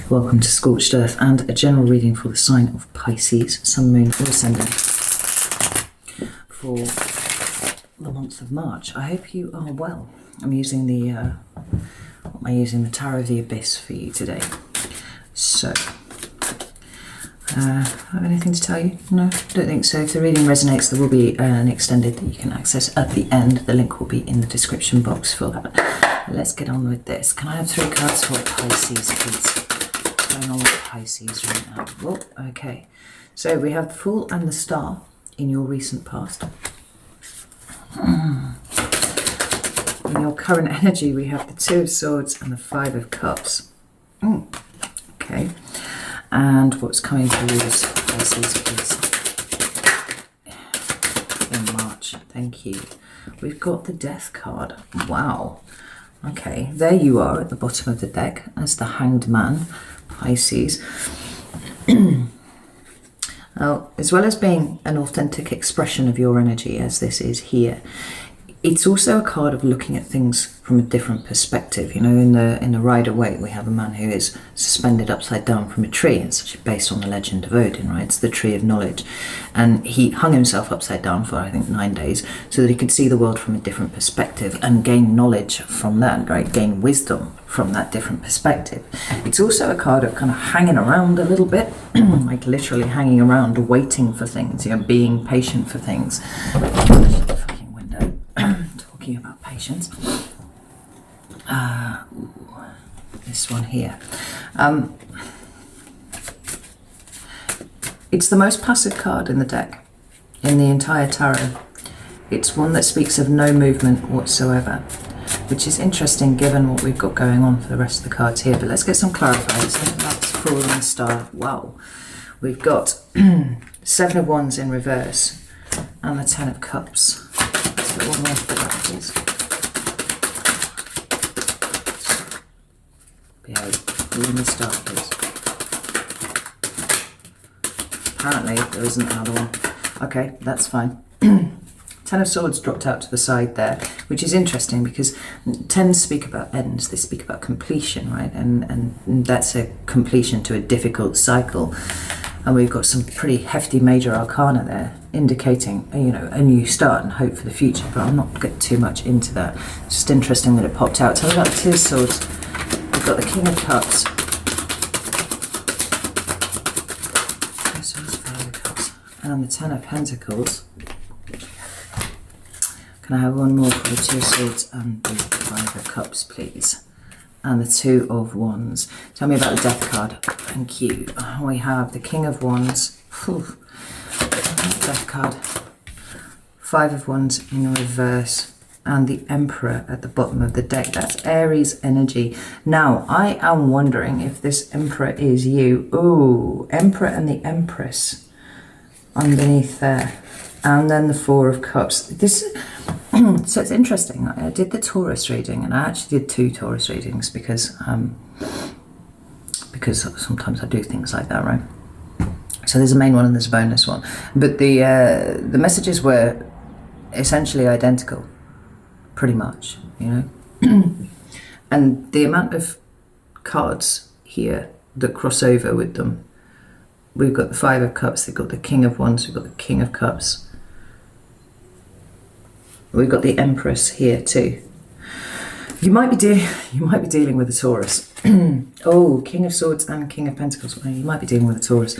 Welcome to Scorched Earth and a general reading for the sign of Pisces, Sun, Moon or Ascendant for the month of March. I hope you are well. I'm using the Tarot of the Abyss for you today. So, have anything to tell you? No, don't think so. If the reading resonates, there will be an extended that you can access at the end. The link will be in the description box for that. Let's get on with this. Can I have 3 cards for Pisces, please? What's going on with Pisces right now? Oh, okay. So we have the Fool and the Star in your recent past. In your current energy, we have the 2 of Swords and the 5 of Cups. Okay. And what's coming towards Pisces, please? In March. Thank you. We've got the Death card. Wow. Okay, there you are at the bottom of the deck as the Hanged Man, Pisces. Now, as well as being an authentic expression of your energy, as this is here, it's also a card of looking at things from a different perspective. You know, in the Rider-Waite, we have a man who is suspended upside down from a tree. It's based on the legend of Odin, right? It's the tree of knowledge. And he hung himself upside down for, I think, 9 days so that he could see the world from a different perspective and gain knowledge from that, right? Gain wisdom from that different perspective. It's also a card of kind of hanging around a little bit, like literally hanging around, waiting for things, you know, being patient for things. Talking about patience. This one here. It's the most passive card in the deck, in the entire tarot. It's one that speaks of no movement whatsoever, which is interesting given what we've got going on for the rest of the cards here. But let's get some clarifiers. That's Fool and the Star. Wow. We've got 7 of Wands in reverse and the 10 of Cups. One more for that, please. Behave. Fool and the Star, please. Apparently there isn't another one. Okay, that's fine. 10 of Swords dropped out to the side there, which is interesting because 10s speak about ends, they speak about completion, right? And that's a completion to a difficult cycle. And we've got some pretty hefty major arcana there, indicating, you know, a new start and hope for the future. But I'll not get too much into that. It's just interesting that it popped out. Tell me about the 2 of Swords. We've got the King of Cups. 2 of Swords, 5 of Cups, and the 10 of Pentacles. Can I have one more for the 2 of Swords and the 5 of Cups, please? And the 2 of Wands. Tell me about the Death card. Thank you. We have the King of Wands. Death card. 5 of Wands in reverse. And the Emperor at the bottom of the deck. That's Aries energy. Now, I am wondering if this Emperor is you. Ooh, Emperor and the Empress underneath there. And then the 4 of Cups. So it's interesting. I did the Taurus reading, and I actually did 2 Taurus readings because sometimes I do things like that, right? So there's a main one and there's a bonus one. But the messages were essentially identical, pretty much, you know. And the amount of cards here that cross over with them. We've got the 5 of Cups, they've got the King of Wands, we've got the King of Cups. We've got the Empress here too. You might be dealing with a Taurus. Oh, King of Swords and King of Pentacles. Well, you might be dealing with a Taurus.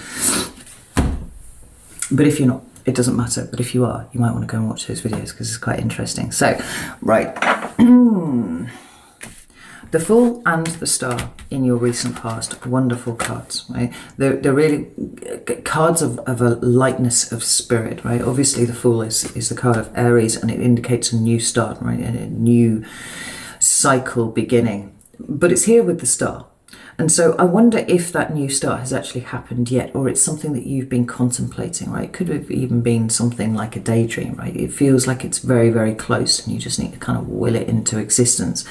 But if you're not, it doesn't matter. But if you are, you might want to go and watch those videos because it's quite interesting. So, right. The Fool and the Star in your recent past, wonderful cards, right? They're really cards of a lightness of spirit, right? Obviously the Fool is the card of Aries and it indicates a new start, right? A new cycle beginning. But it's here with the Star. And so I wonder if that new start has actually happened yet, or it's something that you've been contemplating, right? It could have even been something like a daydream, right? It feels like it's very, very close and you just need to kind of will it into existence.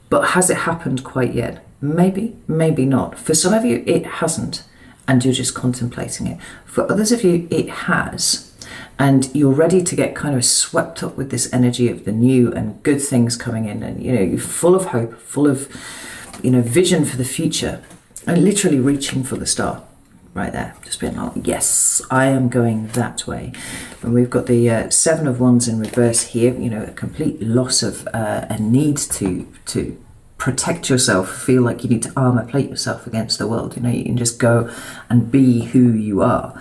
But has it happened quite yet? Maybe, maybe not. For some of you, it hasn't, and you're just contemplating it. For others of you, it has, and you're ready to get kind of swept up with this energy of the new and good things coming in, and you know, you're full of hope, full of, you know, vision for the future. and literally reaching for the star right there, just being like, yes, I am going that way. And we've got the Seven of Wands in reverse here, you know, a complete loss of a need to protect yourself, feel like you need to armor plate yourself against the world. You know, you can just go and be who you are.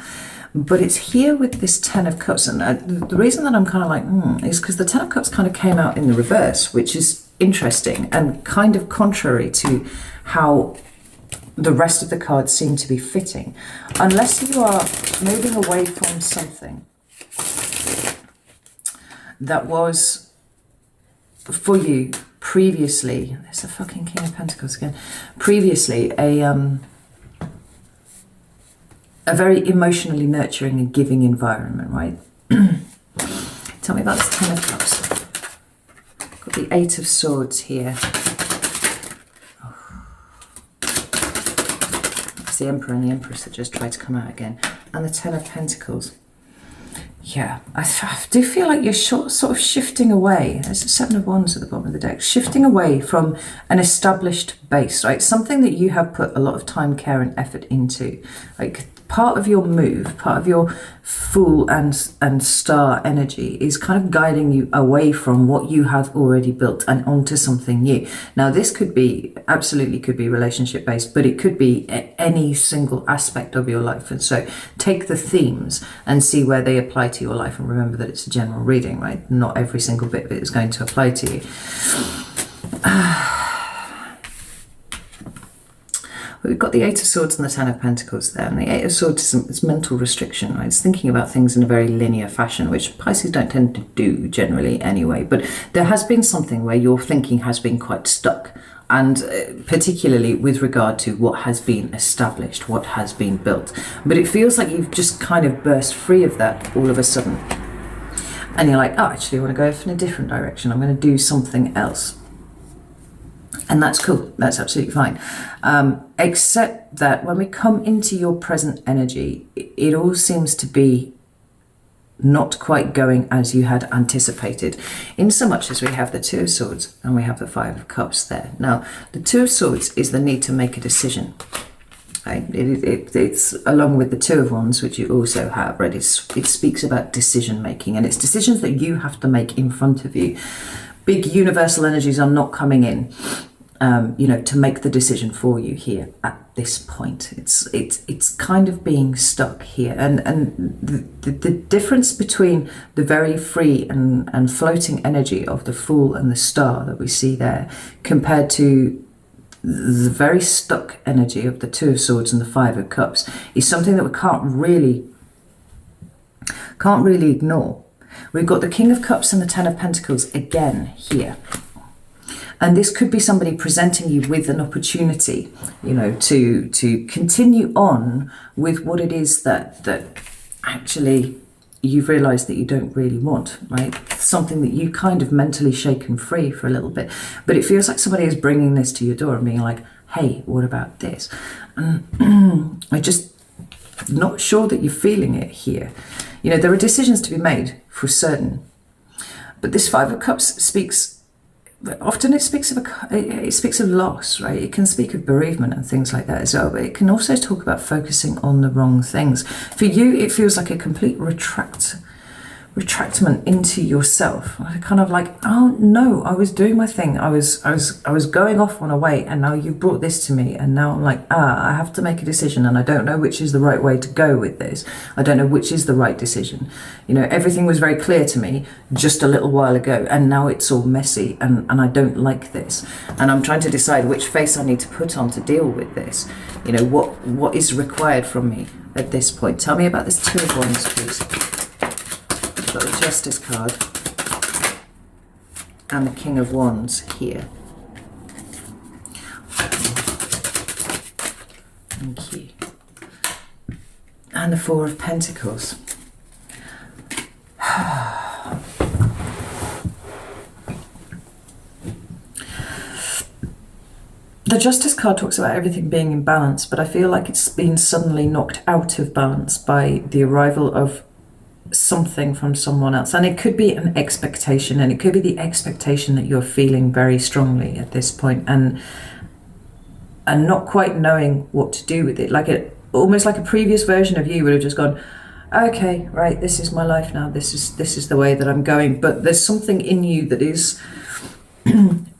But it's here with this Ten of Cups, and the reason that I'm kind of like, is because the Ten of Cups kind of came out in the reverse, which is interesting and kind of contrary to how the rest of the cards seem to be fitting. Unless you are moving away from something that was for you previously, there's the fucking King of Pentacles again, previously a very emotionally nurturing and giving environment, right? Tell me about this Ten of Cups. Got the Eight of Swords here. It's the Emperor and the Empress that just tried to come out again. And the Ten of Pentacles. Yeah, I do feel like you're sort of shifting away. There's the Seven of Wands at the bottom of the deck. Shifting away from an established base, right? Something that you have put a lot of time, care and effort into. Like part of your move, part of your Fool and Star energy is kind of guiding you away from what you have already built and onto something new. Now this could be, absolutely could be relationship based, but it could be any single aspect of your life. And so take the themes and see where they apply to your life, and remember that it's a general reading, right? Not every single bit of it is going to apply to you. We've got the Eight of Swords and the Ten of Pentacles there. And the Eight of Swords is mental restriction, right? It's thinking about things in a very linear fashion, which Pisces don't tend to do generally anyway. But there has been something where your thinking has been quite stuck. And particularly with regard to what has been established, what has been built. But it feels like you've just kind of burst free of that all of a sudden. And you're like, oh, actually I want to go in a different direction. I'm going to do something else. And that's cool. That's absolutely fine. Except that when we come into your present energy, it all seems to be not quite going as you had anticipated, in so much as we have the Two of Swords and we have the Five of Cups there. Now, the Two of Swords is the need to make a decision. Right? It's along with the Two of Wands, which you also have, right? It speaks about decision making, and it's decisions that you have to make in front of you. Big universal energies are not coming in, you know, to make the decision for you here at this point. It's kind of being stuck here, and the difference between the very free and floating energy of the Fool and the Star that we see there, compared to the very stuck energy of the Two of Swords and the Five of Cups, is something that we can't really ignore. We've got the King of Cups and the Ten of Pentacles again here. And this could be somebody presenting you with an opportunity, you know, to continue on with what it is that actually you've realised that you don't really want, right? Something that you kind of mentally shaken free for a little bit. But it feels like somebody is bringing this to your door and being like, hey, what about this? I'm just not sure that you're feeling it here. You know, there are decisions to be made for certain. But this Five of Cups speaks... Often it speaks of loss, right? It can speak of bereavement and things like that as well, but it can also talk about focusing on the wrong things. For you, it feels like a complete retractment into yourself. Kind of like, oh no, I was doing my thing. I was going off on a way, and now you've brought this to me, and now I'm like, I have to make a decision, and I don't know which is the right way to go with this. I don't know which is the right decision. You know, everything was very clear to me just a little while ago, and now it's all messy, and I don't like this. And I'm trying to decide which face I need to put on to deal with this. You know, what is required from me at this point. Tell me about this Two of Wands, please. Got the Justice card and the King of Wands here. Thank you. And the Four of Pentacles. The Justice card talks about everything being in balance, but I feel like it's been suddenly knocked out of balance by the arrival of something from someone else. And it could be an expectation, and it could be the expectation that you're feeling very strongly at this point. And and not quite knowing what to do with it. Almost like a previous version of you would have just gone, okay, right, this is my life now. This is the way that I'm going. But there's something in you that is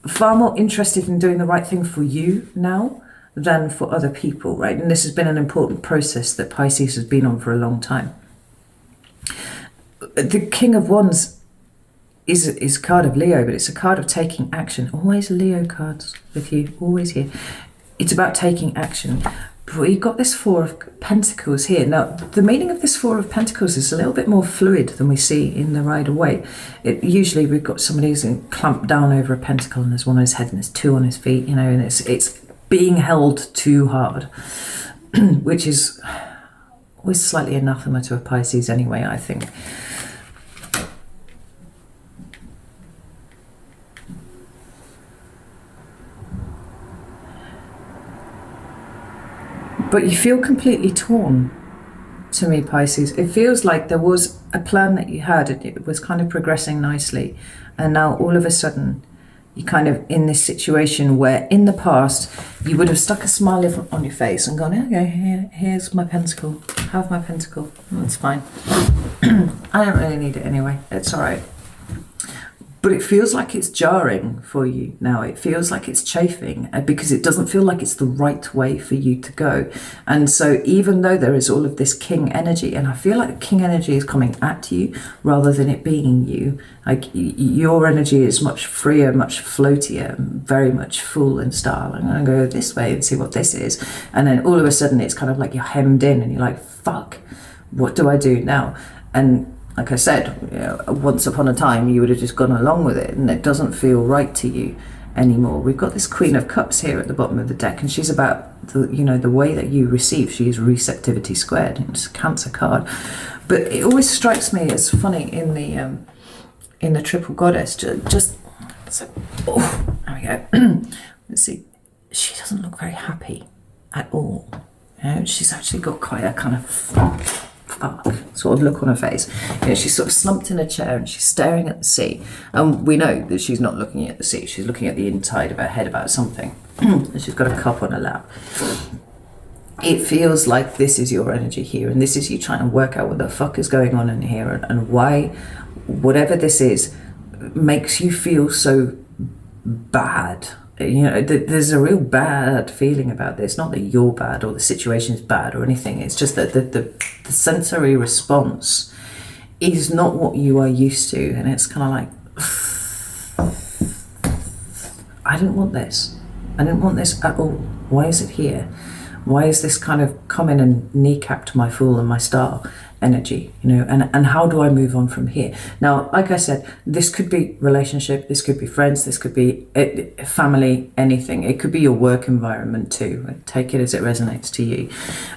far more interested in doing the right thing for you now than for other people, right? And this has been an important process that Pisces has been on for a long time. The King of Wands is a card of Leo, but it's a card of taking action. Always Leo cards with you, always here. It's about taking action. But we've got this Four of Pentacles here. Now, the meaning of this Four of Pentacles is a little bit more fluid than we see in the Rider-Waite. Usually we've got somebody who's clamped down over a pentacle and there's one on his head and there's two on his feet, and it's being held too hard, which is always slightly anathema to a Pisces anyway, I think. But you feel completely torn to me, Pisces. It feels like there was a plan that you had, and it was kind of progressing nicely. And now all of a sudden, you're kind of in this situation where in the past, you would have stuck a smile on your face and gone, okay, here's my pentacle. Have my pentacle. That's fine. I don't really need it anyway. It's all right. But it feels like it's jarring for you now. It feels like it's chafing because it doesn't feel like it's the right way for you to go. And so even though there is all of this king energy, and I feel like king energy is coming at you rather than it being you, like your energy is much freer, much floatier, very much full in style. I'm going to go this way and see what this is. And then all of a sudden it's kind of like you're hemmed in and you're like, fuck, what do I do now? And like I said, once upon a time, you would have just gone along with it, and it doesn't feel right to you anymore. We've got this Queen of Cups here at the bottom of the deck, and she's about the way that you receive. She is receptivity squared. It's a Cancer card, but it always strikes me as funny in the Triple Goddess. Just so, oh, there we go. Let's see. She doesn't look very happy at all. She's actually got quite a kind of sort of look on her face. She's sort of slumped in a chair and she's staring at the sea. And we know that she's not looking at the sea. She's looking at the inside of her head about something. And she's got a cup on her lap. It feels like this is your energy here, and this is you trying to work out what the fuck is going on in here, and why whatever this is makes you feel so bad. There's a real bad feeling about this. Not that you're bad or the situation is bad or anything. It's just that the sensory response is not what you are used to. And it's kind of like, I didn't want this. I didn't want this at all. Why is it here? Why is this kind of coming and kneecapped my Fool and my Star energy, and how do I move on from here? Now, like I said, this could be relationship, this could be friends, this could be family, anything. It could be your work environment too. Take it as it resonates to you.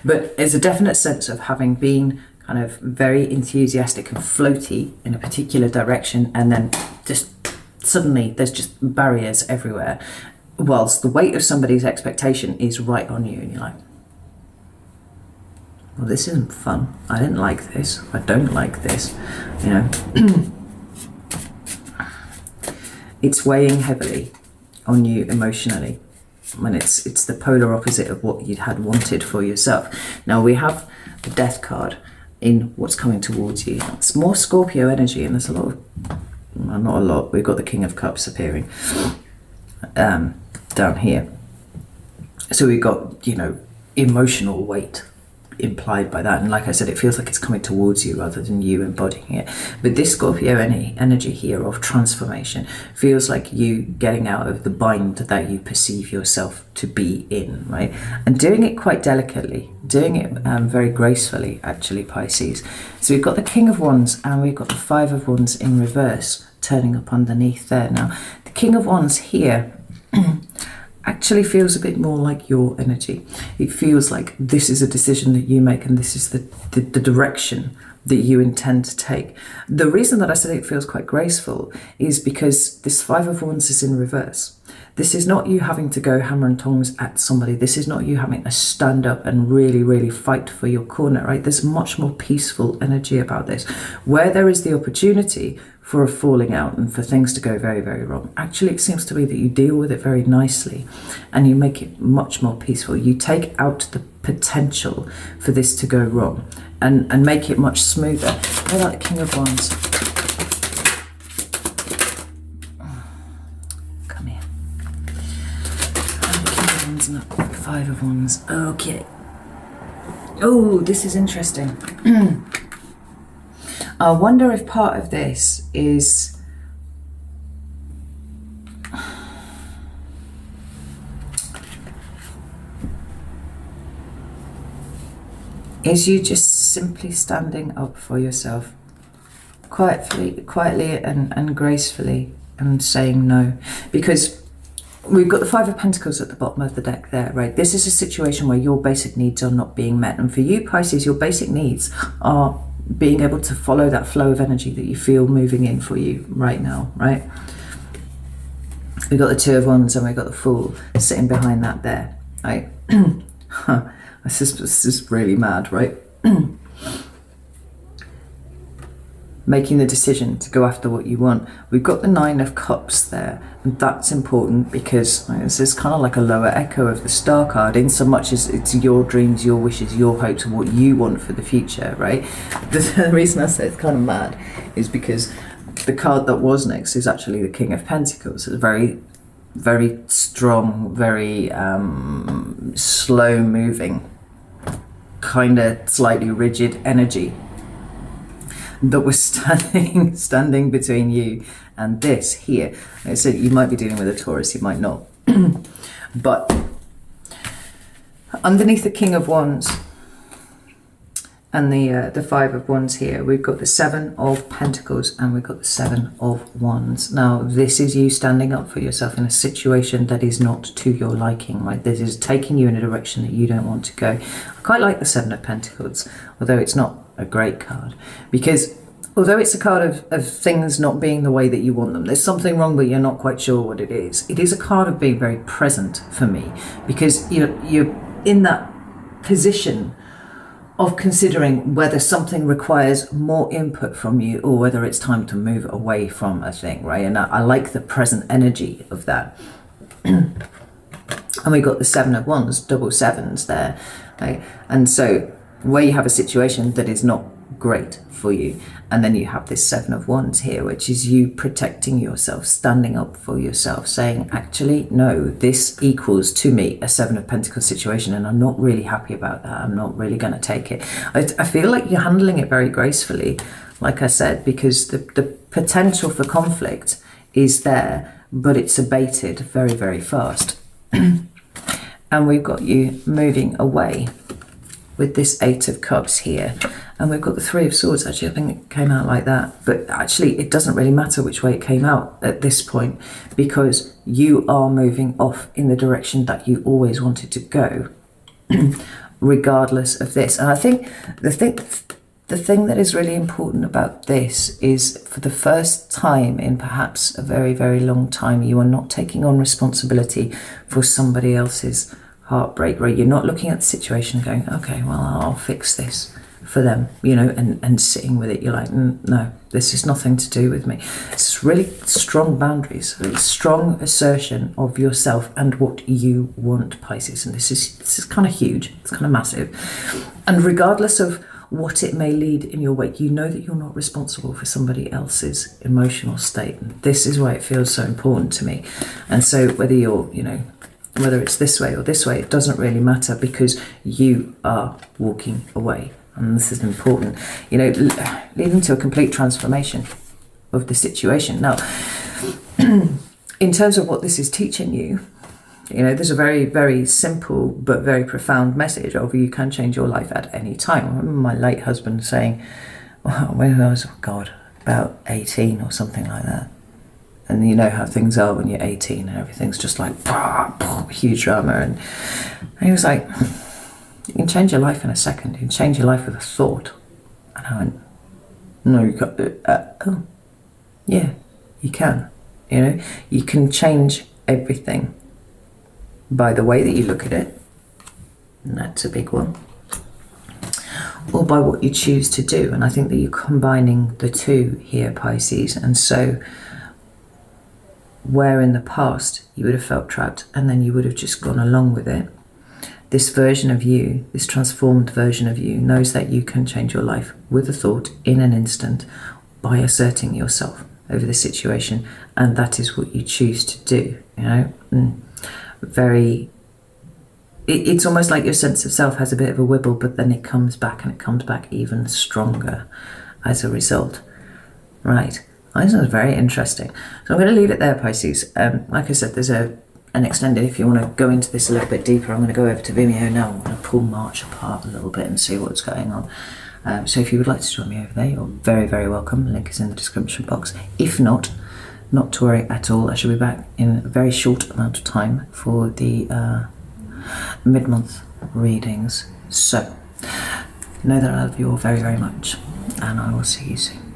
But there's a definite sense of having been kind of very enthusiastic and floaty in a particular direction, and then just suddenly there's just barriers everywhere, whilst the weight of somebody's expectation is right on you, and you're like, well, this isn't fun. I didn't like this. I don't like this. It's weighing heavily on you emotionally, when it's the polar opposite of what you'd had wanted for yourself. Now we have the Death card in what's coming towards you. It's more Scorpio energy, and there's a lot of, well, not a lot. We've got the King of Cups appearing down here. So we've got, emotional weight implied by that, and like I said, it feels like it's coming towards you rather than you embodying it. But this Scorpio energy here of transformation feels like you getting out of the bind that you perceive yourself to be in, right? And doing it quite delicately, doing it very gracefully, actually, Pisces. So we've got the King of Wands and we've got the Five of Wands in reverse turning up underneath there. Now the King of Wands here actually feels a bit more like your energy. It feels like this is a decision that you make, and this is the direction that you intend to take. The reason that I said it feels quite graceful is because this Five of Wands is in reverse. This is not you having to go hammer and tongs at somebody. This is not you having to stand up and really, really fight for your corner, right? There's much more peaceful energy about this. Where there is the opportunity for a falling out and for things to go very, very wrong, actually it seems to be that you deal with it very nicely and you make it much more peaceful. You take out the potential for this to go wrong and make it much smoother. I like the King of Wands. Come here. The King of Wands and the Five of Wands. Okay. Oh, this is interesting. I wonder if part of this is you just simply standing up for yourself quietly and gracefully and saying no. Because we've got the Five of Pentacles at the bottom of the deck there, right? This is a situation where your basic needs are not being met. And for you, Pisces, your basic needs are being able to follow that flow of energy that you feel moving in for you right now, right? We've got the Two of Wands and we've got the Fool sitting behind that there, right? This is really mad, right? Making the decision to go after what you want. We've got the Nine of Cups there, and that's important because this is kind of like a lower echo of the Star card, in so much as it's your dreams, your wishes, your hopes, and what you want for the future, right? The reason I say it's kind of mad is because the card that was next is actually the King of Pentacles. It's very, very strong, very slow moving, kind of slightly rigid energy that was standing between you and this here. Like I said, you might be dealing with a Taurus, you might not. But underneath the King of Wands and the Five of Wands here, we've got the Seven of Pentacles and we've got the Seven of Wands. Now, this is you standing up for yourself in a situation that is not to your liking, right? This is taking you in a direction that you don't want to go. I quite like the Seven of Pentacles, although it's not a great card, because although it's a card of things not being the way that you want them, there's something wrong but you're not quite sure what it is. It is a card of being very present for me, because you're in that position of considering whether something requires more input from you or whether it's time to move away from a thing, right? And I like the present energy of that. And we got the Seven of Wands, double sevens there, right? And so where you have a situation that is not great for you, and then you have this Seven of Wands here, which is you protecting yourself, standing up for yourself, saying, actually, no, this equals to me a Seven of Pentacles situation, and I'm not really happy about that. I'm not really going to take it. I feel like you're handling it very gracefully, like I said, because the potential for conflict is there, but it's abated very, very fast. And we've got you moving away with this Eight of Cups here. And we've got the Three of Swords. Actually, I think it came out like that. But actually, it doesn't really matter which way it came out at this point, because you are moving off in the direction that you always wanted to go, regardless of this. And I think the thing that is really important about this is, for the first time in perhaps a very, very long time, you are not taking on responsibility for somebody else's heartbreak, right? You're not looking at the situation and going, okay, well, I'll fix this for them, and sitting with it. You're like, no, this is nothing to do with me. It's really strong boundaries, really strong assertion of yourself and what you want, Pisces. And this is kind of huge. It's kind of massive. And regardless of what it may lead in your wake, you know that you're not responsible for somebody else's emotional state. And this is why it feels so important to me. And so whether you're, whether it's this way or this way, it doesn't really matter, because you are walking away. And this is important, leading to a complete transformation of the situation. Now, in terms of what this is teaching you, there's a very, very simple but very profound message of you can change your life at any time. I remember my late husband saying, when I was, about 18 or something like that. And you know how things are when you're 18 and everything's just like, huge drama. And he was like, you can change your life in a second. You can change your life with a thought. And I went, no, you can't. Oh, yeah, you can. You can change everything by the way that you look at it, and that's a big one, or by what you choose to do. And I think that you're combining the two here, Pisces. And so where in the past you would have felt trapped and then you would have just gone along with it, this version of you, this transformed version of you, knows that you can change your life with a thought in an instant by asserting yourself over the situation. And that is what you choose to do, you know. Very, it's almost like your sense of self has a bit of a wibble, but then it comes back, and it comes back even stronger as a result. Right. This is very interesting. So I'm going to leave it there, Pisces. Like I said, there's an extended, if you want to go into this a little bit deeper, I'm going to go over to Vimeo now. I'm going to pull March apart a little bit and see what's going on. So if you would like to join me over there, you're very, very welcome. The link is in the description box. If not to worry at all. I shall be back in a very short amount of time for the mid-month readings. So know that I love you all very, very much, and I will see you soon.